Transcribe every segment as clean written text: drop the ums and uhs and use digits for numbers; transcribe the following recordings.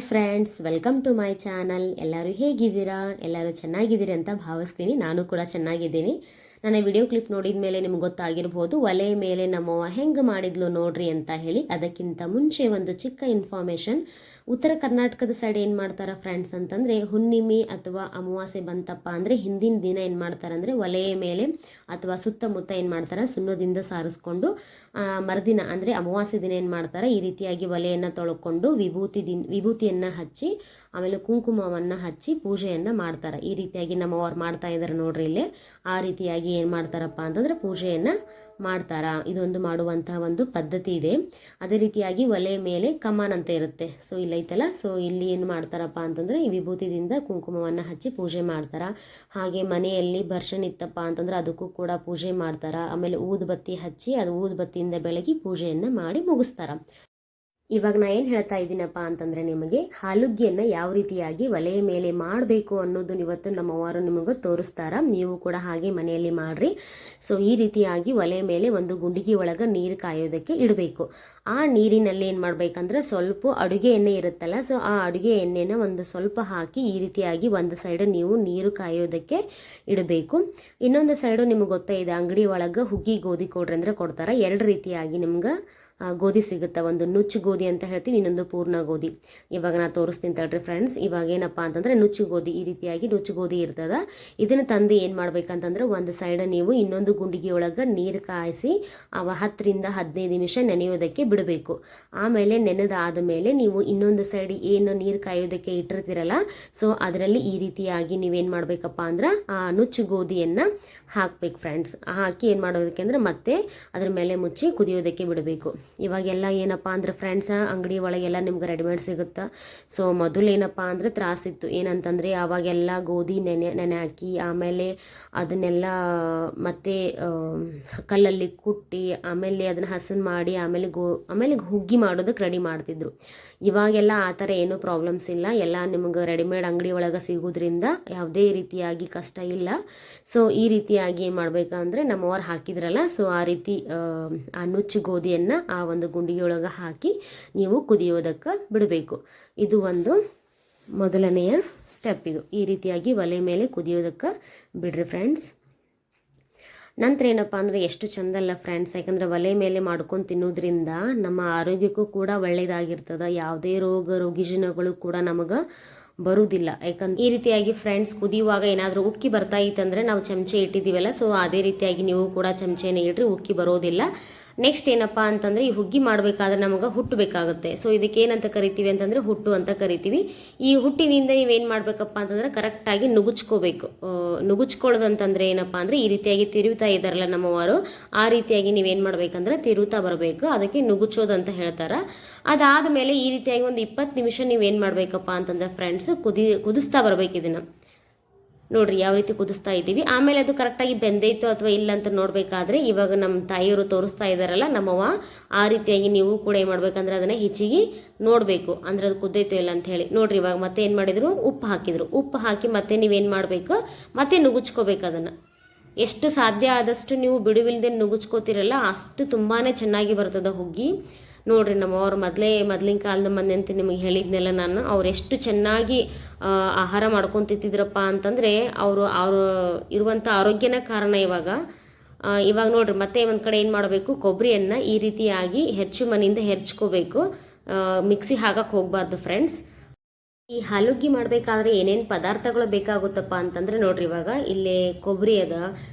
Hi friends, welcome to my channel. ಎಲ್ಲರೂ ಹೇಗಿದ್ದೀರಾ? ಎಲ್ಲರೂ ಚೆನ್ನಾಗಿದ್ದೀರಿ ಅಂತ ಭಾವಿಸ್ತೀನಿ. ನಾನು ಕೂಡ ಚೆನ್ನಾಗಿದ್ದೀನಿ. ನನ್ನ ವಿಡಿಯೋ ಕ್ಲಿಪ್ ನೋಡಿದ ಮೇಲೆ ನಿಮ್ಗೆ ಗೊತ್ತಾಗಿರ್ಬೋದು, ಒಲೆ ಮೇಲೆ ನಮ್ಮವ್ವ ಹೆಂಗೆ ಮಾಡಿದ್ಲು ನೋಡ್ರಿ ಅಂತ ಹೇಳಿ. ಅದಕ್ಕಿಂತ ಮುಂಚೆ ಒಂದು ಚಿಕ್ಕ ಇನ್ಫಾರ್ಮೇಷನ್. ಉತ್ತರ ಕರ್ನಾಟಕದ ಸೈಡ್ ಏನು ಮಾಡ್ತಾರೆ ಫ್ರೆಂಡ್ಸ್ ಅಂತಂದರೆ, ಹುಣ್ಣಿಮೆ ಅಥವಾ ಅಮಾವಾಸ್ಯೆ ಬಂತಪ್ಪ ಅಂದರೆ ಹಿಂದಿನ ದಿನ ಏನು ಮಾಡ್ತಾರೆ ಅಂದರೆ, ಒಲೆಯ ಮೇಲೆ ಅಥವಾ ಸುತ್ತಮುತ್ತ ಏನು ಮಾಡ್ತಾರೆ, ಸುಣ್ಣದಿಂದ ಸಾರಿಸ್ಕೊಂಡು ಮರುದಿನ ಅಂದರೆ ಅಮಾವಾಸ್ಯೆ ದಿನ ಏನು ಮಾಡ್ತಾರೆ, ಈ ರೀತಿಯಾಗಿ ಒಲೆಯನ್ನು ತೊಳ್ಕೊಂಡು ವಿಭೂತಿಯನ್ನು ಹಚ್ಚಿ ಆಮೇಲೆ ಕುಂಕುಮವನ್ನು ಹಚ್ಚಿ ಪೂಜೆಯನ್ನು ಮಾಡ್ತಾರೆ. ಈ ರೀತಿಯಾಗಿ ನಮ್ಮವ್ರು ಮಾಡ್ತಾ ಇದ್ದಾರೆ ನೋಡ್ರಿ ಇಲ್ಲಿ. ಆ ರೀತಿಯಾಗಿ ಏನು ಮಾಡ್ತಾರಪ್ಪ ಅಂತಂದರೆ ಪೂಜೆಯನ್ನು ಮಾಡ್ತಾರ. ಇದೊಂದು ಮಾಡುವಂತಹ ಒಂದು ಪದ್ಧತಿ ಇದೆ. ಅದೇ ರೀತಿಯಾಗಿ ಒಲೆ ಮೇಲೆ ಕಮಾನ್ ಅಂತ ಇರುತ್ತೆ. ಸೊ ಇಲ್ಲೈತಲ್ಲ, ಸೊ ಇಲ್ಲಿ ಏನು ಮಾಡ್ತಾರಪ್ಪ ಅಂತಂದರೆ ಈ ವಿಭೂತಿದಿಂದ ಕುಂಕುಮವನ್ನು ಹಚ್ಚಿ ಪೂಜೆ ಮಾಡ್ತಾರ. ಹಾಗೆ ಮನೆಯಲ್ಲಿ ಬರ್ಶನ್ ಇತ್ತಪ್ಪ ಅಂತಂದ್ರೆ ಅದಕ್ಕೂ ಕೂಡ ಪೂಜೆ ಮಾಡ್ತಾರ. ಆಮೇಲೆ ಊದುಬತ್ತಿ ಹಚ್ಚಿ ಅದು ಊದುಬತ್ತಿಯಿಂದ ಬೆಳಗಿ ಪೂಜೆಯನ್ನು ಮಾಡಿ ಮುಗಿಸ್ತಾರ. ಇವಾಗ ನಾ ಏನು ಹೇಳ್ತಾ ಇದ್ದೀನಪ್ಪ ಅಂತಂದರೆ, ನಿಮಗೆ ಹಾಲುಗ್ಗಿಯನ್ನು ಯಾವ ರೀತಿಯಾಗಿ ಒಲೆಯ ಮೇಲೆ ಮಾಡಬೇಕು ಅನ್ನೋದನ್ನ ಇವತ್ತು ನಮ್ಮವರು ನಿಮಗೆ ತೋರಿಸ್ತಾರ. ನೀವು ಕೂಡ ಹಾಗೆ ಮನೆಯಲ್ಲಿ ಮಾಡಿರಿ. ಸೊ ಈ ರೀತಿಯಾಗಿ ಒಲೆಯ ಮೇಲೆ ಒಂದು ಗುಂಡಿಗೆ ಒಳಗೆ ನೀರು ಕಾಯೋದಕ್ಕೆ ಇಡಬೇಕು. ಆ ನೀರಿನಲ್ಲಿ ಏನು ಮಾಡಬೇಕಂದ್ರೆ ಸ್ವಲ್ಪ ಅಡುಗೆ ಎಣ್ಣೆ ಇರುತ್ತಲ್ಲ, ಸೊ ಆ ಅಡುಗೆ ಎಣ್ಣೆನ ಒಂದು ಸ್ವಲ್ಪ ಹಾಕಿ ಈ ರೀತಿಯಾಗಿ ಒಂದು ಸೈಡ್ ನೀವು ನೀರು ಕಾಯೋದಕ್ಕೆ ಇಡಬೇಕು. ಇನ್ನೊಂದು ಸೈಡು ನಿಮಗೆ ಗೊತ್ತೇ ಇದೆ, ಅಂಗಡಿ ಒಳಗೆ ಹುಗ್ಗಿ ಗೋಧಿ ಕೊಡ್ರಿ ಅಂದರೆ ಕೊಡ್ತಾರೆ. ಎರಡು ರೀತಿಯಾಗಿ ನಿಮ್ಗೆ ಗೋಧಿ ಸಿಗುತ್ತೆ. ಒಂದು ನುಚ್ಚು ಗೋಧಿ ಅಂತ ಹೇಳ್ತೀವಿ, ಇನ್ನೊಂದು ಪೂರ್ಣ ಗೋಧಿ. ಇವಾಗ ನಾ ತೋರಿಸ್ತೀನಿ ತಡ್ರಿ ಫ್ರೆಂಡ್ಸ್. ಇವಾಗ ಏನಪ್ಪ ಅಂತಂದರೆ ನುಚ್ಚು ಗೋಧಿ, ಈ ರೀತಿಯಾಗಿ ನುಚ್ಚು ಗೋಧಿ ಇರ್ತದ. ಇದನ್ನು ತಂದು ಏನು ಮಾಡ್ಬೇಕಂತಂದ್ರೆ, ಒಂದು ಸೈಡ್ ನೀವು ಇನ್ನೊಂದು ಗುಂಡಿಗೆ ಒಳಗೆ ನೀರು ಕಾಯಿಸಿ 10 ರಿಂದ 15 ನಿಮಿಷ ನೆನೆಯೋದಕ್ಕೆ ಬಿಡಬೇಕು. ಆಮೇಲೆ ನೆನೆದಾದ ಮೇಲೆ ನೀವು ಇನ್ನೊಂದು ಸೈಡ್ ಏನು ನೀರು ಕಾಯೋದಕ್ಕೆ ಇಟ್ಟಿರ್ತೀರಲ್ಲ, ಸೊ ಅದರಲ್ಲಿ ಈ ರೀತಿಯಾಗಿ ನೀವೇನು ಮಾಡಬೇಕಪ್ಪ ಅಂದ್ರೆ ಆ ನುಚ್ಚು ಗೋಧಿಯನ್ನು ಹಾಕ್ಬೇಕು ಫ್ರೆಂಡ್ಸ್. ಹಾಕಿ ಏನು ಮಾಡೋದಕ್ಕೆ ಅಂದರೆ ಮತ್ತೆ ಅದ್ರ ಮೇಲೆ ಮುಚ್ಚಿ ಕುದಿಯೋದಕ್ಕೆ ಬಿಡಬೇಕು. ಇವಾಗೆಲ್ಲ ಏನಪ್ಪ ಅಂದ್ರೆ ಫ್ರೆಂಡ್ಸ್, ಅಂಗಡಿ ಒಳಗೆಲ್ಲ ನಿಮ್ಗೆ ರೆಡಿಮೇಡ್ ಸಿಗುತ್ತೆ. ಸೊ ಮೊದಲು ಏನಪ್ಪ ಅಂದರೆ ತ್ರಾಸಿತ್ತು. ಏನಂತಂದರೆ ಅವಾಗೆಲ್ಲ ಗೋಧಿ ನೆನೆ ಹಾಕಿ ಆಮೇಲೆ ಅದನ್ನೆಲ್ಲ ಮತ್ತೆ ಕಲ್ಲಲ್ಲಿ ಕುಟ್ಟಿ ಆಮೇಲೆ ಅದನ್ನು ಹಸನ್ ಮಾಡಿ ಆಮೇಲೆ ಹುಗ್ಗಿ ಮಾಡೋದಕ್ಕೆ ರೆಡಿ ಮಾಡ್ತಿದ್ರು. ಇವಾಗೆಲ್ಲ ಆ ಥರ ಏನೂ ಪ್ರಾಬ್ಲಮ್ಸ್ ಇಲ್ಲ. ಎಲ್ಲ ನಿಮ್ಗೆ ರೆಡಿಮೇಡ್ ಅಂಗಡಿ ಒಳಗೆ ಸಿಗೋದ್ರಿಂದ ಯಾವುದೇ ರೀತಿಯಾಗಿ ಕಷ್ಟ ಇಲ್ಲ. ಸೊ ಈ ರೀತಿಯಾಗಿ ಏನು ಮಾಡಬೇಕಂದ್ರೆ ನಮ್ಮವ್ರು ಹಾಕಿದ್ರಲ್ಲ, ಸೊ ಆ ರೀತಿ ಆ ನುಚ್ಚು ಗೋಧಿಯನ್ನು ಆ ಒಂದು ಗುಂಡಿಗೆಯೊಳಗೆ ಹಾಕಿ ನೀವು ಕುದಿಯೋದಕ್ಕೆ ಬಿಡಬೇಕು. ಇದು ಒಂದು ಮೊದಲನೆಯ ಸ್ಟೆಪ್. ಇದು ಈ ರೀತಿಯಾಗಿ ಒಲೆ ಮೇಲೆ ಕುದಿಯೋದಕ್ಕೆ ಬಿಡ್ರಿ ಫ್ರೆಂಡ್ಸ್. ನಂತರ ಏನಪ್ಪ ಅಂದರೆ ಎಷ್ಟು ಚಂದಲ್ಲ ಫ್ರೆಂಡ್ಸ್, ಯಾಕಂದರೆ ಒಲೆ ಮೇಲೆ ಮಾಡ್ಕೊಂಡು ತಿನ್ನೋದ್ರಿಂದ ನಮ್ಮ ಆರೋಗ್ಯಕ್ಕೂ ಕೂಡ ಒಳ್ಳೆಯದಾಗಿರ್ತದೆ. ಯಾವುದೇ ರೋಗಿಜನಗಳು ಕೂಡ ನಮಗೆ ಬರುವುದಿಲ್ಲ. ಯಾಕಂದ್ರೆ ಈ ರೀತಿಯಾಗಿ ಫ್ರೆಂಡ್ಸ್ ಕುದಿಯುವಾಗ ಏನಾದರೂ ಉಕ್ಕಿ ಬರ್ತಾ ಇತ್ತಂದರೆ ನಾವು ಚಮಚೆ ಇಟ್ಟಿದ್ದೀವಲ್ಲ, ಸೊ ಅದೇ ರೀತಿಯಾಗಿ ನೀವು ಕೂಡ ಚಮಚೆನೇ ಇಡ್ರಿ, ಉಕ್ಕಿ ಬರೋದಿಲ್ಲ. ನೆಕ್ಸ್ಟ್ ಏನಪ್ಪ ಅಂತಂದರೆ, ಈ ಹುಗ್ಗಿ ಮಾಡಬೇಕಾದ್ರೆ ನಮಗೆ ಹುಟ್ಟು ಬೇಕಾಗುತ್ತೆ. ಸೊ ಇದಕ್ಕೆ ಏನಂತ ಕರಿತೀವಿ ಅಂತಂದರೆ ಹುಟ್ಟು ಅಂತ ಕರಿತೀವಿ. ಈ ಹುಟ್ಟಿನಿಂದ ನೀವೇನು ಮಾಡಬೇಕಪ್ಪ ಅಂತಂದರೆ ಕರೆಕ್ಟಾಗಿ ನುಗುಚ್ಕೋಬೇಕು. ನುಗುಚ್ಕೊಳ್ಳೋದಂತಂದರೆ ಏನಪ್ಪ ಅಂದರೆ ಈ ರೀತಿಯಾಗಿ ತಿರುವುತ್ತಾ ಇದ್ದಾರಲ್ಲ ನಮ್ಮವರು, ಆ ರೀತಿಯಾಗಿ ನೀವೇನು ಮಾಡಬೇಕಂದ್ರೆ ತಿರುವುತ್ತಾ ಬರಬೇಕು. ಅದಕ್ಕೆ ನುಗುಚೋದು ಅಂತ ಹೇಳ್ತಾರೆ. ಅದಾದ ಮೇಲೆ ಈ ರೀತಿಯಾಗಿ ಒಂದು 20 ನಿಮಿಷ ನೀವೇನು ಮಾಡಬೇಕಪ್ಪ ಅಂತಂದರೆ ಫ್ರೆಂಡ್ಸ್ ಕುದಿಸ್ತಾ ಬರಬೇಕು. ಇದನ್ನು ನೋಡ್ರಿ ಯಾವ ರೀತಿ ಕುದಿಸ್ತಾ ಇದ್ದೀವಿ. ಆಮೇಲೆ ಅದು ಕರೆಕ್ಟಾಗಿ ಬೆಂದೈತೋ ಅಥವಾ ಇಲ್ಲ ಅಂತ ನೋಡಬೇಕಾದ್ರೆ ಇವಾಗ ನಮ್ಮ ತಾಯಿಯವರು ತೋರಿಸ್ತಾ ಇದ್ದಾರಲ್ಲ ನಮ್ಮವ್ವ, ಆ ರೀತಿಯಾಗಿ ನೀವು ಕೂಡ ಏನು ಮಾಡ್ಬೇಕಂದ್ರೆ ಅದನ್ನು ಹೆಚ್ಚಿಗೆ ನೋಡಬೇಕು, ಅಂದರೆ ಅದು ಕುದ್ದೈತೋ ಇಲ್ಲ ಅಂತ ಹೇಳಿ. ನೋಡ್ರಿ ಇವಾಗ ಮತ್ತೆ ಏನು ಮಾಡಿದ್ರು, ಉಪ್ಪು ಹಾಕಿದ್ರು. ಉಪ್ಪು ಹಾಕಿ ಮತ್ತೆ ನೀವೇನು ಮಾಡಬೇಕು, ಮತ್ತೆ ನುಗುಚ್ಕೋಬೇಕು. ಅದನ್ನು ಎಷ್ಟು ಸಾಧ್ಯ ಆದಷ್ಟು ನೀವು ಬಿಡುವಿಲ್ಲದೆ ನುಗುಚ್ಕೋತಿರಲ್ಲ, ಅಷ್ಟು ತುಂಬಾ ಚೆನ್ನಾಗಿ ಬರ್ತದೆ ಹುಗ್ಗಿ. ನೋಡ್ರಿ ನಮ್ಮವ್ರು ಮೊದಲಿನ ಕಾಲದ ಮಂದಿ ಅಂತ ನಿಮಗೆ ಹೇಳಿದ್ನೆಲ್ಲ ನಾನು, ಅವ್ರು ಎಷ್ಟು ಚೆನ್ನಾಗಿ ಆಹಾರ ಮಾಡ್ಕೊಂಡು ತಿಂತಿದ್ರಪ್ಪ ಅಂತಂದರೆ ಅವರು ಇರುವಂಥ ಆರೋಗ್ಯನ ಕಾರಣ. ಇವಾಗ ನೋಡ್ರಿ ಮತ್ತೆ ಒಂದು ಕಡೆ ಏನು ಮಾಡಬೇಕು, ಕೊಬ್ಬರಿಯನ್ನು ಈ ರೀತಿಯಾಗಿ ಮನೆಯಿಂದ ಹೆರ್ಚ್ಕೋಬೇಕು. ಮಿಕ್ಸಿ ಹಾಕಕ್ಕೆ ಹೋಗಬಾರ್ದು ಫ್ರೆಂಡ್ಸ್. ಈ ಹಾಲುಗ್ಗಿ ಮಾಡಬೇಕಾದ್ರೆ ಏನೇನು ಪದಾರ್ಥಗಳು ಬೇಕಾಗುತ್ತಪ್ಪ ಅಂತಂದರೆ ನೋಡ್ರಿ, ಇವಾಗ ಇಲ್ಲೇ ಕೊಬ್ಬರಿ ಅದ,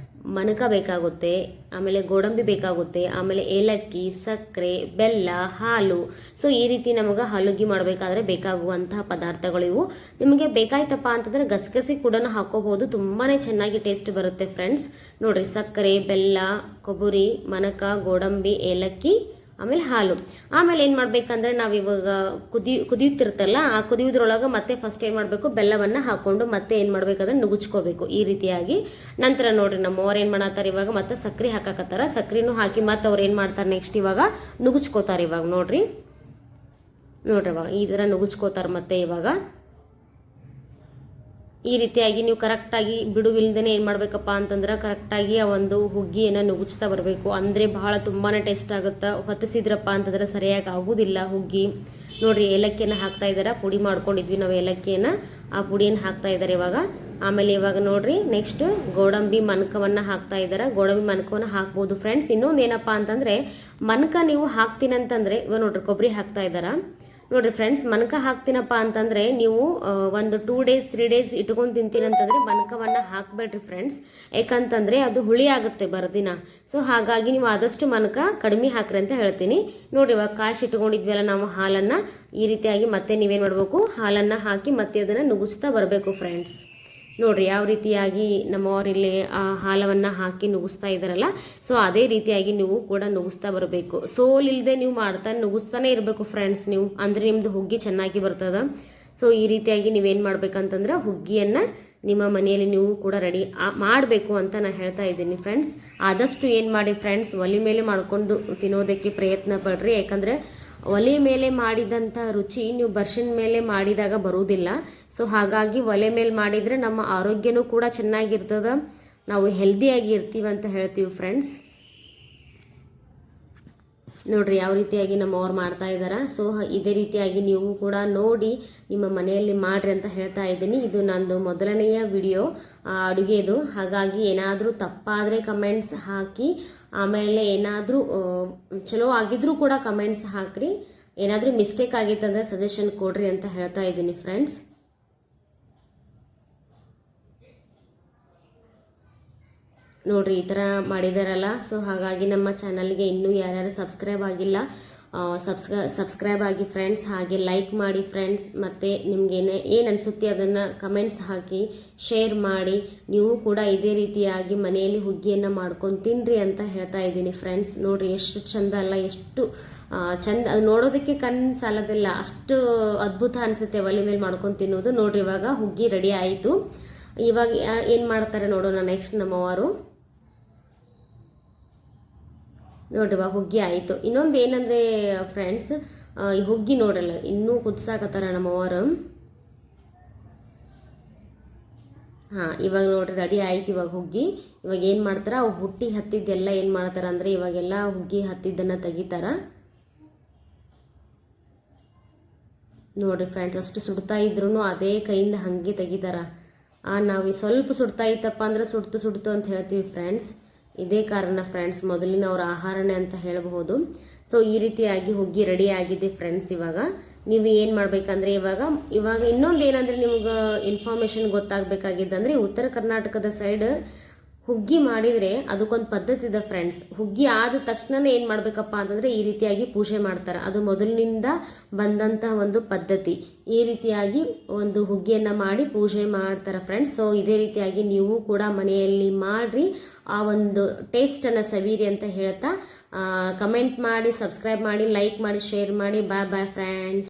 ಮನಕ ಬೇಕಾಗುತ್ತೆ, ಆಮೇಲೆ ಗೋಡಂಬಿ ಬೇಕಾಗುತ್ತೆ, ಆಮೇಲೆ ಏಲಕ್ಕಿ, ಸಕ್ಕರೆ, ಬೆಲ್ಲ, ಹಾಲು. ಸೊ ಈ ರೀತಿ ನಮಗೆ ಹಾಲುಗ್ಗಿ ಮಾಡಬೇಕಾದ್ರೆ ಬೇಕಾಗುವಂತಹ ಪದಾರ್ಥಗಳು ಇವು. ನಿಮಗೆ ಬೇಕಾಯ್ತಪ್ಪ ಅಂತಂದರೆ ಗಸಗಸೆ ಕೂಡ ಹಾಕೋಬಹುದು, ತುಂಬಾ ಚೆನ್ನಾಗಿ ಟೇಸ್ಟ್ ಬರುತ್ತೆ ಫ್ರೆಂಡ್ಸ್. ನೋಡ್ರಿ ಸಕ್ಕರೆ, ಬೆಲ್ಲ, ಕೊಬ್ಬರಿ, ಮನಕ, ಗೋಡಂಬಿ, ಏಲಕ್ಕಿ, ಆಮೇಲೆ ಹಾಲು. ಆಮೇಲೆ ಏನು ಮಾಡಬೇಕಂದ್ರೆ ನಾವು ಇವಾಗ ಕುದಿಯುತ್ತಿರ್ತಲ್ಲ, ಆ ಕುದಿಯೋದ್ರೊಳಗೆ ಮತ್ತೆ ಫಸ್ಟ್ ಏನು ಮಾಡಬೇಕು, ಬೆಲ್ಲವನ್ನು ಹಾಕ್ಕೊಂಡು ಮತ್ತೆ ಏನು ಮಾಡಬೇಕಾದ್ರೆ ನುಗುಚ್ಕೋಬೇಕು ಈ ರೀತಿಯಾಗಿ. ನಂತರ ನೋಡ್ರಿ ನಮ್ಮವ್ರು ಏನು ಮಾಡತ್ತಾರೆ, ಇವಾಗ ಮತ್ತೆ ಸಕ್ಕರೆ ಹಾಕಕತ್ತಾರ. ಸಕ್ಕರೆನೂ ಹಾಕಿ ಮತ್ತೆ ಅವ್ರು ಏನು ಮಾಡ್ತಾರೆ ನೆಕ್ಸ್ಟ್ ಇವಾಗ ನುಗುಚ್ಕೋತಾರೆ. ಇವಾಗ ನೋಡ್ರಿ ಇವಾಗ ಈ ಥರ ನುಗುಚ್ಕೋತಾರೆ. ಮತ್ತೆ ಇವಾಗ ಈ ರೀತಿಯಾಗಿ ನೀವು ಕರೆಕ್ಟಾಗಿ ಬಿಡುವಿಲ್ದೇ ಏನು ಮಾಡಬೇಕಪ್ಪ ಅಂತಂದ್ರೆ ಕರೆಕ್ಟಾಗಿ ಆ ಒಂದು ಹುಗ್ಗಿಯನ್ನು ನುಗುಚ್ತಾ ಬರಬೇಕು. ಅಂದರೆ ಬಹಳ ತುಂಬಾ ಟೇಸ್ಟ್ ಆಗುತ್ತೆ. ಹೊತ್ತಿಸಿದ್ರಪ್ಪ ಅಂತಂದ್ರೆ ಸರಿಯಾಗಿ ಆಗೋದಿಲ್ಲ ಹುಗ್ಗಿ. ನೋಡಿರಿ ಏಲಕ್ಕಿಯನ್ನು ಹಾಕ್ತಾ ಇದ್ದಾರೆ, ಪುಡಿ ಮಾಡ್ಕೊಂಡಿದ್ವಿ ನಾವು ಏಲಕ್ಕಿಯನ್ನು, ಆ ಪುಡಿಯನ್ನು ಹಾಕ್ತಾ ಇದ್ದಾರೆ ಇವಾಗ. ಆಮೇಲೆ ಇವಾಗ ನೋಡಿರಿ ನೆಕ್ಸ್ಟ್ ಗೋಡಂಬಿ ಮನಕವನ್ನು ಹಾಕ್ತಾ ಇದ್ದಾರೆ. ಗೋಡಂಬಿ ಮನಕವನ್ನು ಹಾಕ್ಬೋದು ಫ್ರೆಂಡ್ಸ್. ಇನ್ನೊಂದು ಏನಪ್ಪ ಅಂತಂದರೆ ಮನಕ ನೀವು ಹಾಕ್ತೀನಂತಂದರೆ ಇವಾಗ ನೋಡಿರಿ ಕೊಬ್ಬರಿ ಹಾಕ್ತಾ ಇದ್ದಾರೆ. ನೋಡಿರಿ ಫ್ರೆಂಡ್ಸ್, ಮನಕ ಹಾಕ್ತೀನಪ್ಪ ಅಂತಂದರೆ ನೀವು ಒಂದು 2 days 3 days ಇಟ್ಕೊಂಡು ತಿಂತೀನಂತಂದರೆ ಮನಕವನ್ನು ಹಾಕಬೇಡ್ರಿ ಫ್ರೆಂಡ್ಸ್. ಯಾಕಂತಂದರೆ ಅದು ಹುಳಿ ಆಗುತ್ತೆ ಬರದಿನ. ಸೊ ಹಾಗಾಗಿ ನೀವು ಆದಷ್ಟು ಮನಕ ಕಡಿಮೆ ಹಾಕ್ರಿ ಅಂತ ಹೇಳ್ತೀನಿ. ನೋಡಿರಿ ಇವಾಗ ಕಾಶಿ ಇಟ್ಕೊಂಡಿದ್ವಲ್ಲ ನಾವು ಹಾಲನ್ನು, ಈ ರೀತಿಯಾಗಿ ಮತ್ತೆ ನೀವೇನು ಮಾಡಬೇಕು, ಹಾಲನ್ನು ಹಾಕಿ ಮತ್ತೆ ಅದನ್ನು ನುಗ್ಗಿಸ್ತಾ ಬರಬೇಕು ಫ್ರೆಂಡ್ಸ್. ನೋಡಿರಿ ಯಾವ ರೀತಿಯಾಗಿ ನಮ್ಮವರಿಲ್ಲಿ ಆ ಹಾಲವನ್ನು ಹಾಕಿ ನುಗ್ಗಿಸ್ತಾ ಇದ್ದಾರಲ್ಲ, ಸೊ ಅದೇ ರೀತಿಯಾಗಿ ನೀವು ಕೂಡ ನುಗ್ಗಿಸ್ತಾ ಬರಬೇಕು. ಸೋಲಿಲ್ಲದೆ ನೀವು ನುಗ್ಗಿಸ್ತಾನೆ ಇರಬೇಕು ಫ್ರೆಂಡ್ಸ್ ನೀವು, ಅಂದರೆ ನಿಮ್ಮದು ಹುಗ್ಗಿ ಚೆನ್ನಾಗಿ ಬರ್ತದೆ. ಸೊ ಈ ರೀತಿಯಾಗಿ ನೀವೇನು ಮಾಡ್ಬೇಕಂತಂದ್ರೆ ಹುಗ್ಗಿಯನ್ನು ನಿಮ್ಮ ಮನೆಯಲ್ಲಿ ನೀವು ಕೂಡ ರೆಡಿ ಮಾಡಬೇಕು ಅಂತ ನಾನು ಹೇಳ್ತಾ ಇದ್ದೀನಿ ಫ್ರೆಂಡ್ಸ್. ಆದಷ್ಟು ಏನು ಮಾಡಿ ಫ್ರೆಂಡ್ಸ್, ಒಲೆ ಮೇಲೆ ಮಾಡಿಕೊಂಡು ತಿನ್ನೋದಕ್ಕೆ ಪ್ರಯತ್ನ ಪಡ್ರಿ. ಯಾಕಂದರೆ ಒಲೆ ಮೇಲೆ ಮಾಡಿದಂಥ ರುಚಿ ನೀವು ಬರ್ಷನ್ ಮೇಲೆ ಮಾಡಿದಾಗ ಬರುವುದಿಲ್ಲ. ಸೊ ಹಾಗಾಗಿ ಒಲೆ ಮೇಲೆ ಮಾಡಿದರೆ ನಮ್ಮ ಆರೋಗ್ಯನೂ ಕೂಡ ಚೆನ್ನಾಗಿರ್ತದೆ, ನಾವು ಹೆಲ್ದಿಯಾಗಿ ಇರ್ತೀವಿ ಅಂತ ಹೇಳ್ತೀವಿ ಫ್ರೆಂಡ್ಸ್. ನೋಡಿರಿ ಯಾವ ರೀತಿಯಾಗಿ ನಮ್ಮವ್ರು ಮಾಡ್ತಾ ಇದ್ದಾರೆ. ಸೊ ಇದೇ ರೀತಿಯಾಗಿ ನೀವು ಕೂಡ ನೋಡಿ ನಿಮ್ಮ ಮನೆಯಲ್ಲಿ ಮಾಡಿರಿ ಅಂತ ಹೇಳ್ತಾ ಇದ್ದೀನಿ. ಇದು ನಂದು ಮೊದಲನೆಯ ವಿಡಿಯೋ ಅಡುಗೆದು, ಹಾಗಾಗಿ ಏನಾದರೂ ತಪ್ಪಾದರೆ ಕಮೆಂಟ್ಸ್ ಹಾಕಿ. ಆಮೇಲೆ ಏನಾದರೂ ಚಲೋ ಆಗಿದ್ರೂ ಕೂಡ ಕಮೆಂಟ್ಸ್ ಹಾಕ್ರಿ. ಏನಾದರೂ ಮಿಸ್ಟೇಕ್ ಆಗಿತ್ತಂದರೆ ಸಜೆಷನ್ ಕೊಡ್ರಿ ಅಂತ ಹೇಳ್ತಾ ಇದ್ದೀನಿ ಫ್ರೆಂಡ್ಸ್. ನೋಡಿರಿ ಈ ಥರ ಮಾಡಿದಾರಲ್ಲ. ಸೊ ಹಾಗಾಗಿ ನಮ್ಮ ಚಾನಲ್ಗೆ ಇನ್ನೂ ಯಾರ್ಯಾರು ಸಬ್ಸ್ಕ್ರೈಬ್ ಆಗಿಲ್ಲ ಸಬ್ಸ್ಕ್ರೈಬ್ ಆಗಿ ಫ್ರೆಂಡ್ಸ್. ಹಾಗೆ ಲೈಕ್ ಮಾಡಿ ಫ್ರೆಂಡ್ಸ್. ಮತ್ತು ನಿಮ್ಗೆ ಏನು ಅನಿಸುತ್ತೆ ಅದನ್ನು ಕಮೆಂಟ್ಸ್ ಹಾಕಿ ಶೇರ್ ಮಾಡಿ. ನೀವು ಕೂಡ ಇದೇ ರೀತಿಯಾಗಿ ಮನೆಯಲ್ಲಿ ಹುಗ್ಗಿಯನ್ನು ಮಾಡ್ಕೊಂಡು ತಿನ್ನಿರಿ ಅಂತ ಹೇಳ್ತಾ ಇದ್ದೀನಿ ಫ್ರೆಂಡ್ಸ್. ನೋಡಿರಿ ಎಷ್ಟು ಚಂದ ಅಲ್ಲ, ಎಷ್ಟು ಚಂದ, ಅದು ನೋಡೋದಕ್ಕೆ ಕಣ್ಣು ಸಾಲೋದಿಲ್ಲ, ಅಷ್ಟು ಅದ್ಭುತ ಅನಿಸುತ್ತೆ ಒಲೆ ಮೇಲೆ ಮಾಡ್ಕೊಂಡು ತಿನ್ನೋದು. ನೋಡಿರಿ ಇವಾಗ ಹುಗ್ಗಿ ರೆಡಿ ಆಯಿತು. ಇವಾಗ ಏನು ಮಾಡ್ತಾರೆ ನೋಡೋಣ ನೆಕ್ಸ್ಟ್ ನಮ್ಮವರು. ನೋಡ್ರಿ ಇವಾಗ ಹುಗ್ಗಿ ಆಯಿತು. ಇನ್ನೊಂದು ಏನಂದರೆ ಫ್ರೆಂಡ್ಸ್, ಈ ಹುಗ್ಗಿ ನೋಡ್ರಲ್ಲ ಇನ್ನೂ ಕುದಿಸಾಕತ್ತಾರ ನಮ್ಮವರು. ಹಾಂ ಇವಾಗ ನೋಡ್ರಿ ರೆಡಿ ಆಯ್ತು ಇವಾಗ ಹುಗ್ಗಿ. ಇವಾಗ ಏನು ಮಾಡ್ತಾರೆ, ಅವು ಹುಟ್ಟಿ ಹತ್ತಿದ್ದೆಲ್ಲ ಏನು ಮಾಡ್ತಾರೆ ಅಂದರೆ ಇವಾಗೆಲ್ಲ ಹುಗ್ಗಿ ಹತ್ತಿದ್ದನ್ನು ತೆಗಿತಾರ. ನೋಡ್ರಿ ಫ್ರೆಂಡ್ಸ್, ಅಷ್ಟು ಸುಡ್ತಾ ಇದ್ರು ಅದೇ ಕೈಯಿಂದ ಹಾಗೆ ತೆಗಿತಾರ. ನಾವು ಸ್ವಲ್ಪ ಸುಡ್ತಾ ಇತ್ತಪ್ಪ ಅಂದರೆ ಸುಡ್ತು ಅಂತ ಹೇಳ್ತೀವಿ ಫ್ರೆಂಡ್ಸ್. ಇದೇ ಕಾರಣ ಫ್ರೆಂಡ್ಸ್, ಮೊದಲಿನ ಅವರ ಆಹಾರನೇ ಅಂತ ಹೇಳಬಹುದು. ಸೊ ಈ ರೀತಿಯಾಗಿ ಹುಗ್ಗಿ ರೆಡಿ ಆಗಿದೆ ಫ್ರೆಂಡ್ಸ್. ಇವಾಗ ನೀವು ಏನು ಮಾಡಬೇಕಂದ್ರೆ ಇವಾಗ ಇನ್ನೊಂದು ಏನಂದರೆ ನಿಮ್ಗೆ ಇನ್ಫಾರ್ಮೇಷನ್ ಗೊತ್ತಾಗಬೇಕಾಗಿದ್ದಂದರೆ, ಉತ್ತರ ಕರ್ನಾಟಕದ ಸೈಡ್ ಹುಗ್ಗಿ ಮಾಡಿದರೆ ಅದಕ್ಕೊಂದು ಪದ್ಧತಿ ಇದೆ ಫ್ರೆಂಡ್ಸ್. ಹುಗ್ಗಿ ಆದ ತಕ್ಷಣನೇ ಏನು ಮಾಡಬೇಕಪ್ಪ ಅಂತಂದರೆ ಈ ರೀತಿಯಾಗಿ ಪೂಜೆ ಮಾಡ್ತಾರೆ. ಅದು ಮೊದಲಿನಿಂದ ಬಂದಂತಹ ಒಂದು ಪದ್ಧತಿ. ಈ ರೀತಿಯಾಗಿ ಒಂದು ಹುಗ್ಗಿಯನ್ನು ಮಾಡಿ ಪೂಜೆ ಮಾಡ್ತಾರೆ ಫ್ರೆಂಡ್ಸ್. ಸೊ ಇದೇ ರೀತಿಯಾಗಿ ನೀವು ಕೂಡ ಮನೆಯಲ್ಲಿ ಮಾಡಿರಿ, ಆ ಒಂದು ಟೇಸ್ಟನ್ನು ಸವಿರಿ ಅಂತ ಹೇಳ್ತಾ ಕಮೆಂಟ್ ಮಾಡಿ, ಸಬ್ಸ್ಕ್ರೈಬ್ ಮಾಡಿ, ಲೈಕ್ ಮಾಡಿ, ಶೇರ್ ಮಾಡಿ. ಬಾಯ್ ಬಾಯ್ ಫ್ರೆಂಡ್ಸ್.